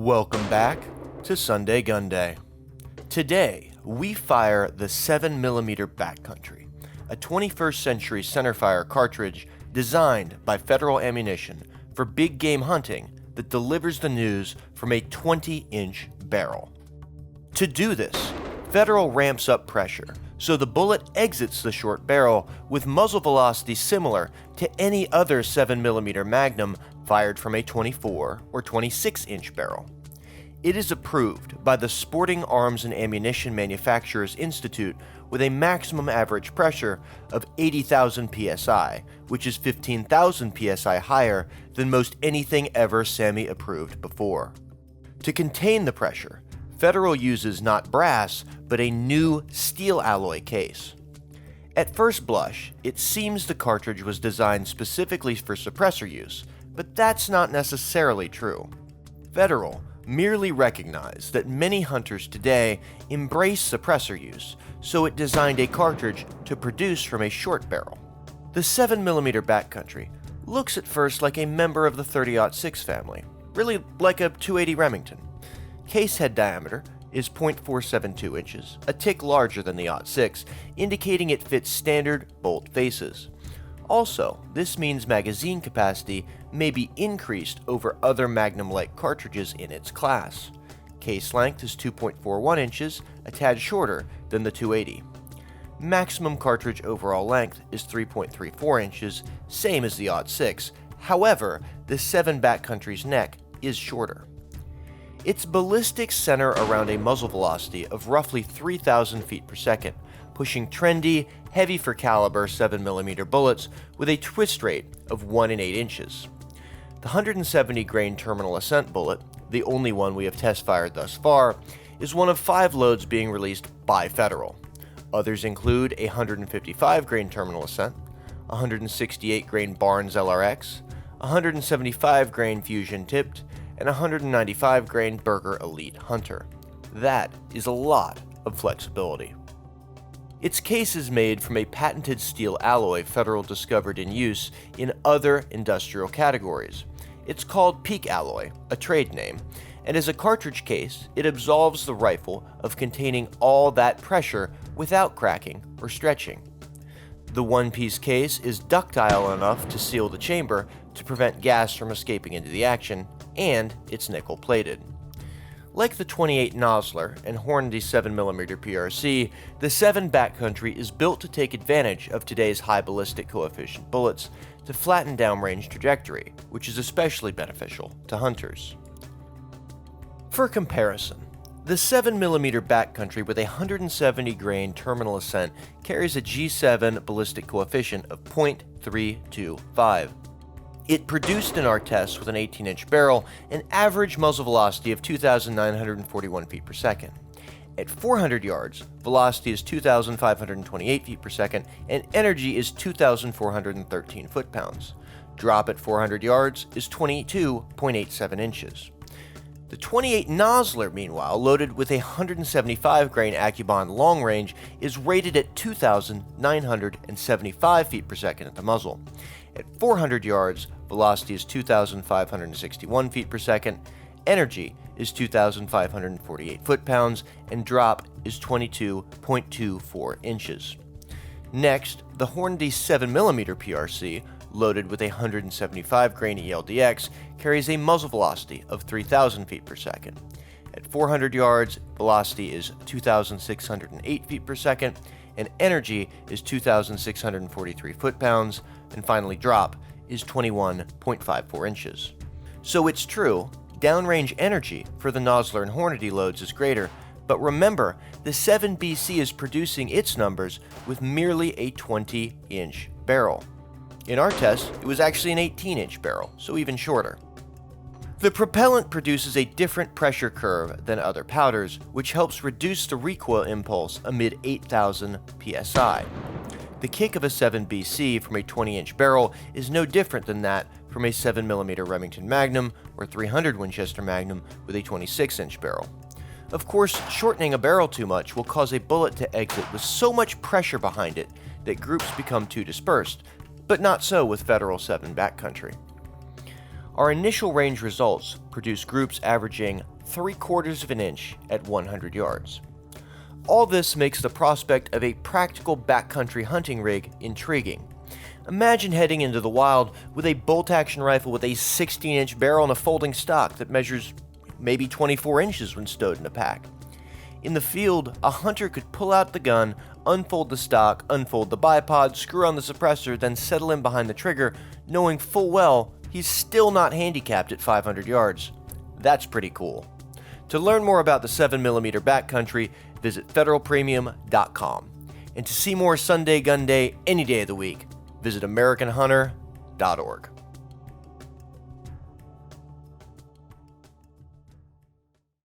Welcome back to Sunday Gun Day. Today, we fire the 7mm Backcountry, a 21st century centerfire cartridge designed by Federal Ammunition for big game hunting that delivers the news from a 20-inch barrel. To do this, Federal ramps up pressure so the bullet exits the short barrel with muzzle velocity similar to any other 7mm Magnum fired from a 24 or 26-inch barrel. It is approved by the Sporting Arms and Ammunition Manufacturers Institute with a maximum average pressure of 80,000 psi, which is 15,000 psi higher than most anything ever SAMI approved before. To contain the pressure, Federal uses not brass, but a new steel alloy case. At first blush, it seems the cartridge was designed specifically for suppressor use, but that's not necessarily true. Federal merely recognized that many hunters today embrace suppressor use, so it designed a cartridge to produce from a short barrel. The 7mm Backcountry looks at first like a member of the 30-06 family, really like a .280 Remington. Case head diameter is .472 inches, a tick larger than the .06, indicating it fits standard bolt faces. Also, this means magazine capacity may be increased over other Magnum-like cartridges in its class. Case length is 2.41 inches, a tad shorter than the .280. Maximum cartridge overall length is 3.34 inches, same as the .06. However, the 7 Backcountry's neck is shorter. Its ballistic center around a muzzle velocity of roughly 3,000 feet per second, pushing trendy, heavy for caliber 7mm bullets with a twist rate of 1 in 8 inches. The 170 grain terminal ascent bullet, the only one we have test fired thus far, is one of 5 loads being released by Federal. Others include a 155 grain terminal ascent, 168 grain Barnes LRX, 175 grain Fusion tipped, and 195 grain Berger Elite Hunter. That is a lot of flexibility. Its case is made from a patented steel alloy Federal discovered in use in other industrial categories. It's called Peak Alloy, a trade name, and as a cartridge case, it absolves the rifle of containing all that pressure without cracking or stretching. The one-piece case is ductile enough to seal the chamber to prevent gas from escaping into the action, and it's nickel-plated. Like the 28 Nosler and Hornady 7mm PRC, the 7 Backcountry is built to take advantage of today's high ballistic coefficient bullets to flatten downrange trajectory, which is especially beneficial to hunters. For comparison, the 7mm Backcountry with a 170 grain terminal ascent carries a G7 ballistic coefficient of .325. It produced in our tests with an 18-inch barrel an average muzzle velocity of 2,941 feet per second. At 400 yards, velocity is 2,528 feet per second, and energy is 2,413 foot-pounds. Drop at 400 yards is 22.87 inches. The 28 Nosler, meanwhile, loaded with a 175 grain AccuBond long range, is rated at 2,975 feet per second at the muzzle. At 400 yards, velocity is 2,561 feet per second, energy is 2,548 foot-pounds, and drop is 22.24 inches. Next, the Hornady 7mm PRC, loaded with a 175 grain ELDX, carries a muzzle velocity of 3,000 feet per second. At 400 yards, velocity is 2,608 feet per second, and energy is 2,643 foot-pounds, and finally drop is 21.54 inches. So it's true, downrange energy for the Nosler and Hornady loads is greater, but remember, the 7BC is producing its numbers with merely a 20-inch barrel. In our test, it was actually an 18-inch barrel, so even shorter. The propellant produces a different pressure curve than other powders, which helps reduce the recoil impulse amid 8,000 psi. The kick of a 7BC from a 20-inch barrel is no different than that from a 7mm Remington Magnum or 300 Winchester Magnum with a 26-inch barrel. Of course, shortening a barrel too much will cause a bullet to exit with so much pressure behind it that groups become too dispersed, but not so with Federal 7 Backcountry. Our initial range results produce groups averaging 3/4 of an inch at 100 yards. All this makes the prospect of a practical backcountry hunting rig intriguing. Imagine heading into the wild with a bolt-action rifle with a 16-inch barrel and a folding stock that measures maybe 24 inches when stowed in a pack. In the field, a hunter could pull out the gun, unfold the stock, unfold the bipod, screw on the suppressor, then settle in behind the trigger, knowing full well he's still not handicapped at 500 yards. That's pretty cool. To learn more about the 7mm Backcountry, visit federalpremium.com. And to see more Sunday Gun Day any day of the week, visit AmericanHunter.org.